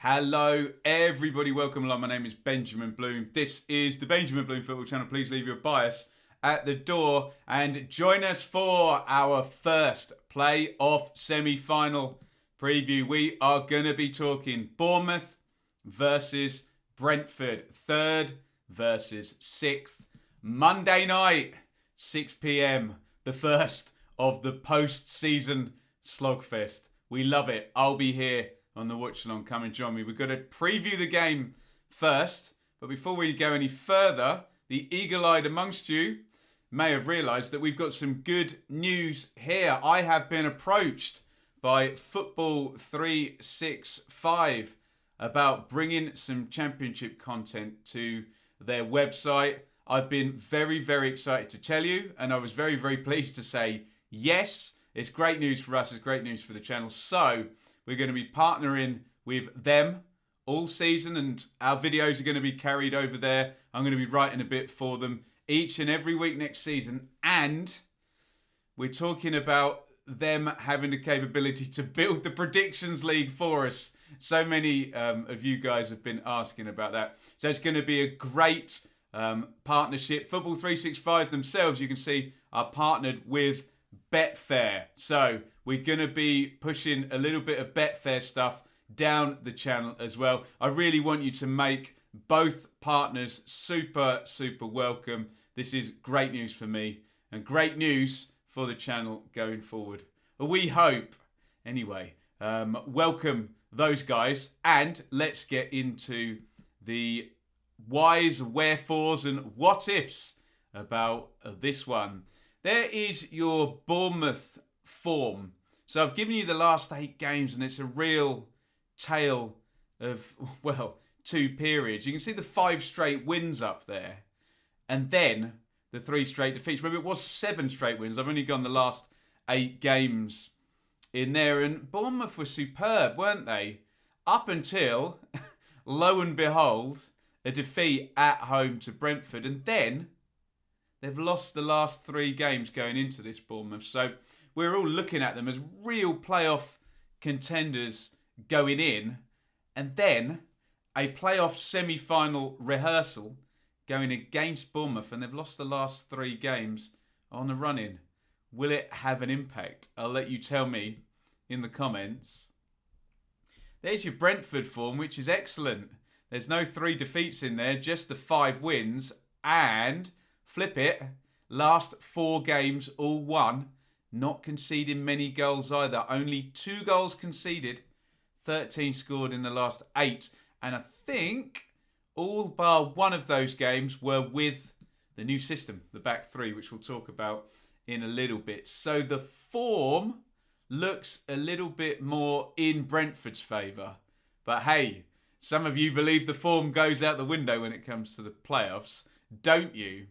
Hello everybody, welcome along. My name is Benjamin Bloom. This is the Benjamin Bloom Football Channel. Please leave your bias at the door and join us for our first playoff semi-final preview. We are going to be talking Bournemouth versus Brentford, 3rd versus 6th. Monday night, 6 p.m, the first of the post-season slogfest. We love it. I'll be here on the watch along. Come and join me. We're going to preview the game first, but before we go any further, the eagle-eyed amongst you may have realised that we've got some good news here. I have been approached by Football 365 about bringing some championship content to their website. I've been very, very excited to tell you, and I was very, very pleased to say yes. It's great news for us. It's great news for the channel. So we're going to be partnering with them all season, and our videos are going to be carried over there. I'm going to be writing a bit for them each and every week next season. And we're talking about them having the capability to build the predictions league for us. So many of you guys have been asking about that. So it's going to be a great partnership. Football 365 themselves, you can see, are partnered with Betfair. So we're going to be pushing a little bit of Betfair stuff down the channel as well. I really want you to make both partners super, super welcome. This is great news for me and great news for the channel going forward. We hope. Anyway, welcome those guys, and let's get into the whys, wherefores and what ifs about this one. There is your Bournemouth form. So I've given you the last 8 games, and it's a real tale of, well, 2 periods. You can see the 5 straight wins up there, and then the 3 straight defeats. Remember, it was 7 straight wins. I've only gone the last 8 games in there, and Bournemouth were superb, weren't they? Up until, lo and behold, a defeat at home to Brentford, and then they've lost the last 3 games going into this Bournemouth. So we're all looking at them as real playoff contenders going in, and then a playoff semi-final rehearsal going against Bournemouth, and they've lost the last 3 games on the run-in. Will it have an impact? I'll let you tell me in the comments. There's your Brentford form, which is excellent. There's no 3 defeats in there, just the 5 wins, and flip it, last 4 games all won, not conceding many goals either. Only 2 goals conceded, 13 scored in the last 8. And I think all bar one of those games were with the new system, the back 3, which we'll talk about in a little bit. So the form looks a little bit more in Brentford's favour. But hey, some of you believe the form goes out the window when it comes to the playoffs, don't you?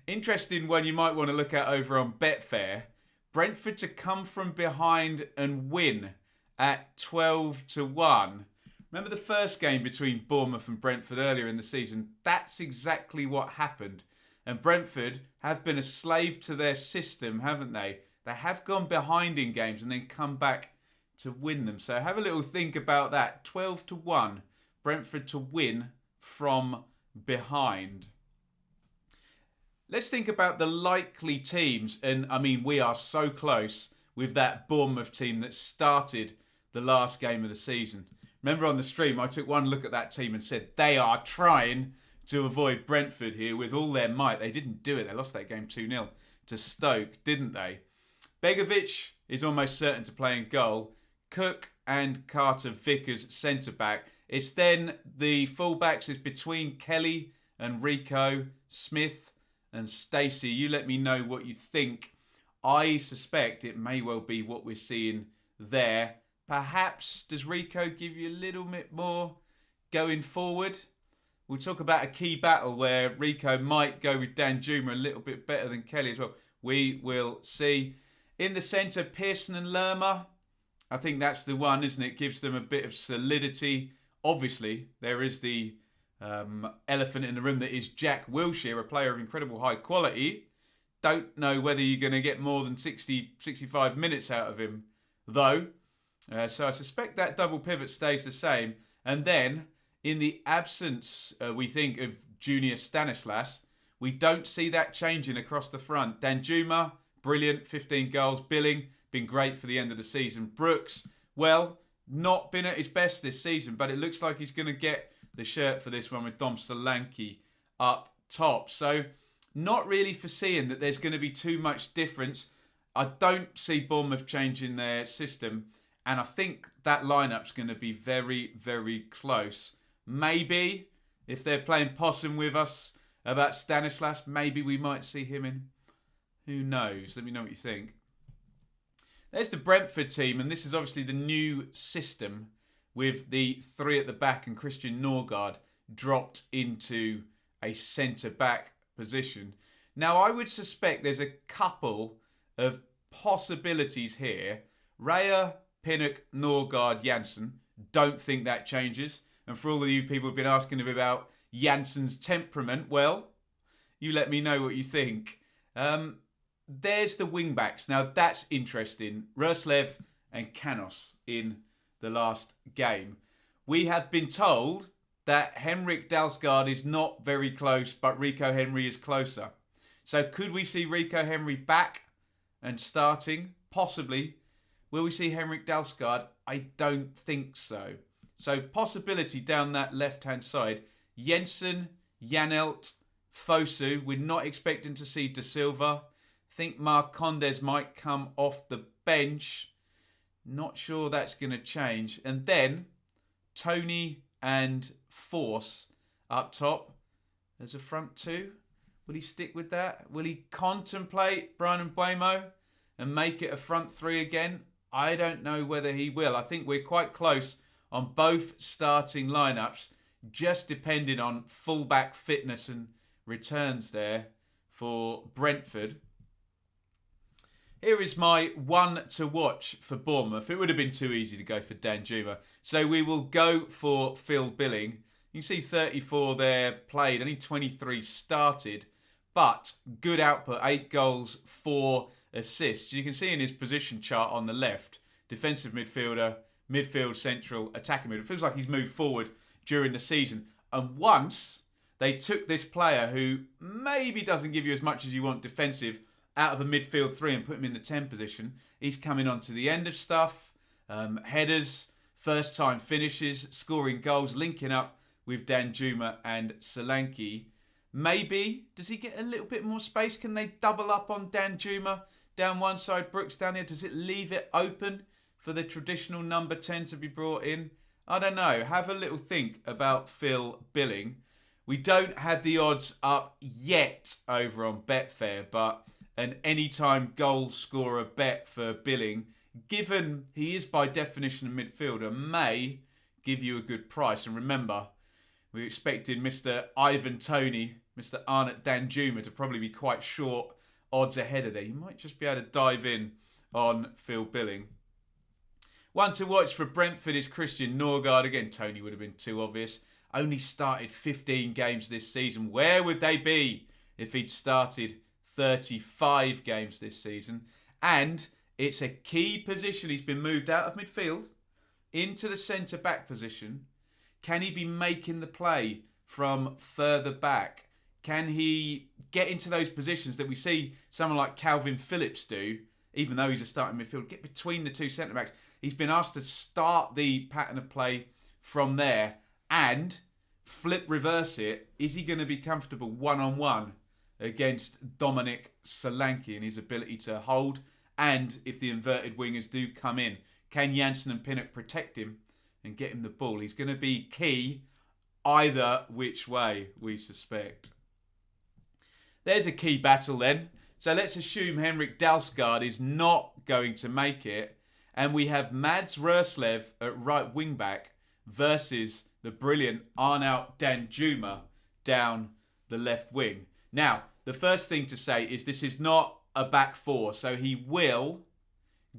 Interesting one you might want to look at over on Betfair. Brentford to come from behind and win at 12-1. Remember the first game between Bournemouth and Brentford earlier in the season? That's exactly what happened. And Brentford have been a slave to their system, haven't they? They have gone behind in games and then come back to win them. So have a little think about that. 12-1, Brentford to win from behind. Let's think about the likely teams. And I mean, we are so close with that Bournemouth team that started the last game of the season. Remember on the stream, I took one look at that team and said, they are trying to avoid Brentford here with all their might. They didn't do it. They lost that game 2-0 to Stoke, didn't they? Begovic is almost certain to play in goal. Cook and Carter-Vickers centre-back. It's then the full-backs is between Kelly and Rico, Smith and Stacey. You let me know what you think. I suspect it may well be what we're seeing there. Perhaps, does Rico give you a little bit more going forward? We'll talk about a key battle where Rico might go with Danjuma a little bit better than Kelly as well. We will see. In the centre, Pearson and Lerma. I think that's the one, isn't it? Gives them a bit of solidity. Obviously, there is the elephant in the room that is Jack Wilshere, a player of incredible high quality. Don't know whether you're going to get more than 60, 65 minutes out of him, though. So I suspect that double pivot stays the same. And then, in the absence, we think, of Junior Stanislas, we don't see that changing across the front. Danjuma, brilliant, 15 goals. Billing, been great for the end of the season. Brooks, well, not been at his best this season, but it looks like he's going to get the shirt for this one with Dom Solanke up top. So, not really foreseeing that there's going to be too much difference. I don't see Bournemouth changing their system, and I think that lineup's going to be very, very close. Maybe, if they're playing possum with us about Stanislas, maybe we might see him in. Who knows? Let me know what you think. There's the Brentford team, and this is obviously the new system with the three at the back and Christian Norgard dropped into a centre-back position. Now, I would suspect there's a couple of possibilities here. Raya, Pinnock, Norgard, Janssen. Don't think that changes. And for all of you people who've been asking about Janssen's temperament, well, you let me know what you think. There's the wing-backs. Now, that's interesting. Roslev and Canos in the last game. We have been told that Henrik Dalsgaard is not very close, but Rico Henry is closer. So could we see Rico Henry back and starting? Possibly. Will we see Henrik Dalsgaard? I don't think so. So possibility down that left-hand side. Jensen, Janelt, Fosu. We're not expecting to see De Silva. Think Marcondes might come off the bench. Not sure that's going to change. And then Tony and Force up top as a front two. Will he stick with that? Will he contemplate Brian Mbeumo and make it a front three again? I don't know whether he will. I think we're quite close on both starting lineups, just depending on fullback fitness and returns there for Brentford. Here is my one to watch for Bournemouth. It would have been too easy to go for Danjuma. So we will go for Phil Billing. You can see 34 there played, only 23 started, but good output, 8 goals, 4 assists. You can see in his position chart on the left, defensive midfielder, midfield, central, attacking midfielder. It feels like he's moved forward during the season. And once they took this player who maybe doesn't give you as much as you want defensive out of a midfield three and put him in the 10 position, he's coming on to the end of stuff. Headers, first time finishes, scoring goals, linking up with Danjuma and Solanke. Maybe, does he get a little bit more space? Can they double up on Danjuma down one side, Brooks down the other? Does it leave it open for the traditional number 10 to be brought in? I don't know. Have a little think about Phil Billing. We don't have the odds up yet over on Betfair, but an anytime goal scorer bet for Billing, given he is by definition a midfielder, may give you a good price. And remember, we're expecting Mr. Ivan Toney, Mr. Arnott Danjuma to probably be quite short odds ahead of there. You might just be able to dive in on Phil Billing. One to watch for Brentford is Christian Norgard. Again, Toney would have been too obvious. Only started 15 games this season. Where would they be if he'd started 35 games this season? And it's a key position. He's been moved out of midfield into the centre-back position. Can he be making the play from further back? Can he get into those positions that we see someone like Calvin Phillips do, even though he's a starting midfielder, get between the two centre-backs? He's been asked to start the pattern of play from there and reverse it. Is he going to be comfortable one-on-one against Dominic Solanke and his ability to hold? And if the inverted wingers do come in, can Janssen and Pinnock protect him and get him the ball? He's going to be key either which way, we suspect. There's a key battle then. So let's assume Henrik Dalsgaard is not going to make it. And we have Mads Roslev at right wing back versus the brilliant Arnaut Danjuma down the left wing. Now, the first thing to say is this is not a back four. So he will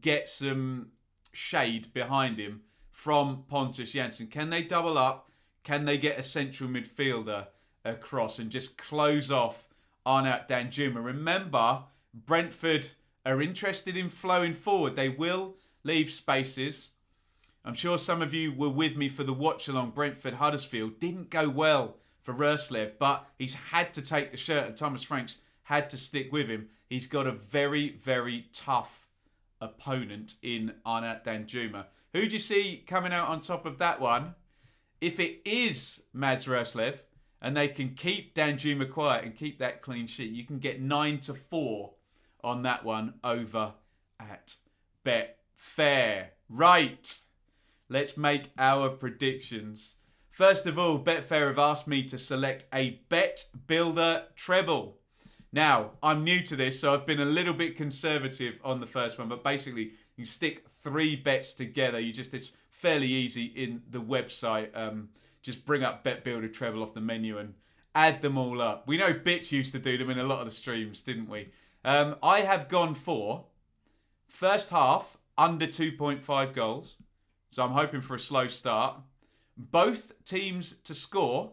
get some shade behind him from Pontus Jansson. Can they double up? Can they get a central midfielder across and just close off Arnaut Danjuma? Remember, Brentford are interested in flowing forward. They will leave spaces. I'm sure some of you were with me for the watch-along Brentford-Huddersfield. Didn't go well for Rascal, but he's had to take the shirt and Thomas Franks had to stick with him. He's got a very, very tough opponent in Arnat Danjuma. Who do you see coming out on top of that one? If it is Mads Rascal and they can keep Danjuma quiet and keep that clean sheet, you can get 9-4 on that one over at Betfair. Right, let's make our predictions. First of all, Betfair have asked me to select a Bet Builder treble. Now, I'm new to this, so I've been a little bit conservative on the first one, but basically, you stick 3 bets together. It's fairly easy in the website. Just bring up Bet Builder treble off the menu and add them all up. We know Bits used to do them in a lot of the streams, didn't we? I have gone for first half under 2.5 goals. So I'm hoping for a slow start. Both teams to score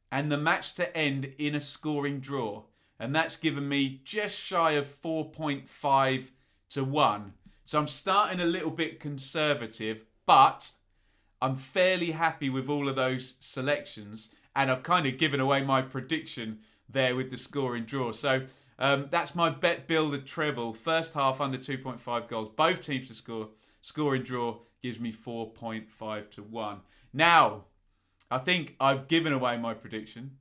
and the match to end in a scoring draw. And that's given me just shy of 4.5 to 1. So I'm starting a little bit conservative, but I'm fairly happy with all of those selections. And I've kind of given away my prediction there with the scoring draw. So that's my Bet Builder treble. First half under 2.5 goals. Both teams to score. Scoring draw gives me 4.5 to 1. Now, I think I've given away my prediction.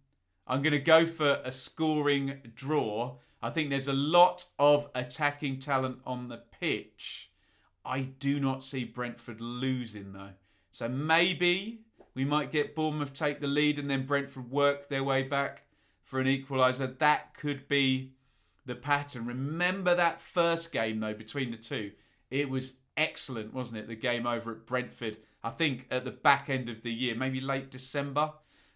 I'm going to go for a scoring draw. I think there's a lot of attacking talent on the pitch. I do not see Brentford losing though. So maybe we might get Bournemouth take the lead and then Brentford work their way back for an equaliser. That could be the pattern. Remember that first game though between the two? It was excellent, wasn't it? The game over at Brentford. I think at the back end of the year, maybe late December.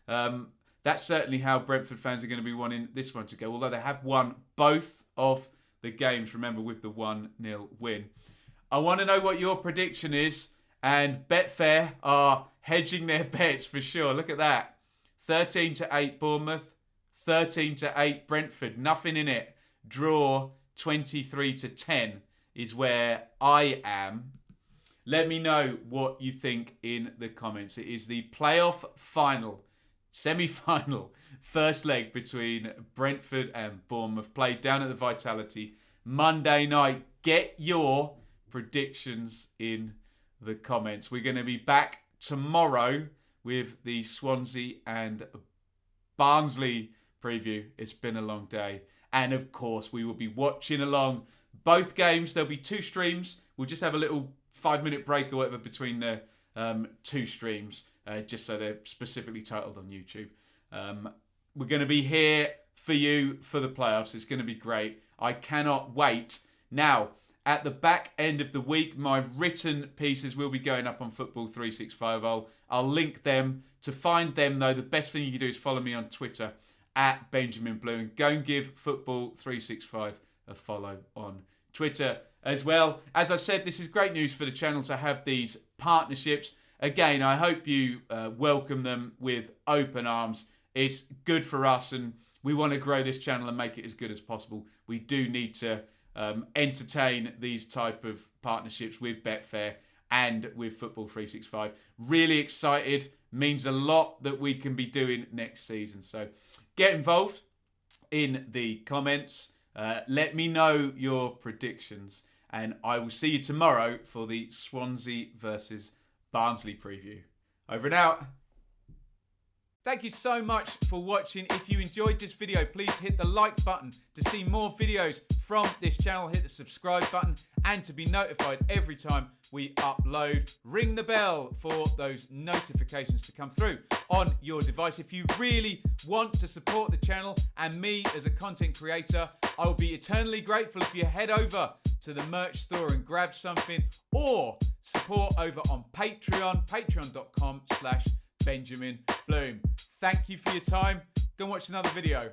That's certainly how Brentford fans are going to be wanting this one to go. Although they have won both of the games, remember, with the 1-0 win. I want to know what your prediction is. And Betfair are hedging their bets for sure. Look at that. 13-8 Bournemouth. 13-8 Brentford. Nothing in it. Draw 23-10 is where I am. Let me know what you think in the comments. It is the playoff final. Semi-final, first leg between Brentford and Bournemouth, played down at the Vitality Monday night. Get your predictions in the comments. We're going to be back tomorrow with the Swansea and Barnsley preview. It's been a long day. And of course, we will be watching along both games. There'll be 2 streams. We'll just have a little 5-minute break or whatever between the 2 streams. Just so they're specifically titled on YouTube. We're going to be here for you for the playoffs. It's going to be great. I cannot wait. Now, at the back end of the week, my written pieces will be going up on Football 365. I'll link them. To find them, though, the best thing you can do is follow me on Twitter at Benjamin Blue. And go and give Football 365 a follow on Twitter as well. As I said, this is great news for the channel to have these partnerships. Again, I hope you welcome them with open arms. It's good for us and we want to grow this channel and make it as good as possible. We do need to entertain these type of partnerships with Betfair and with Football 365. Really excited. Means a lot that we can be doing next season. So get involved in the comments. Let me know your predictions. And I will see you tomorrow for the Swansea versus Barnsley preview. Over and out. Thank you so much for watching. If you enjoyed this video, please hit the like button to see more videos from this channel. Hit the subscribe button and to be notified every time we upload. Ring the bell for those notifications to come through on your device. If you really want to support the channel and me as a content creator, I will be eternally grateful if you head over to the merch store and grab something, or support over on Patreon, patreon.com/Benjamin Bloom. Thank you for your time. Go and watch another video.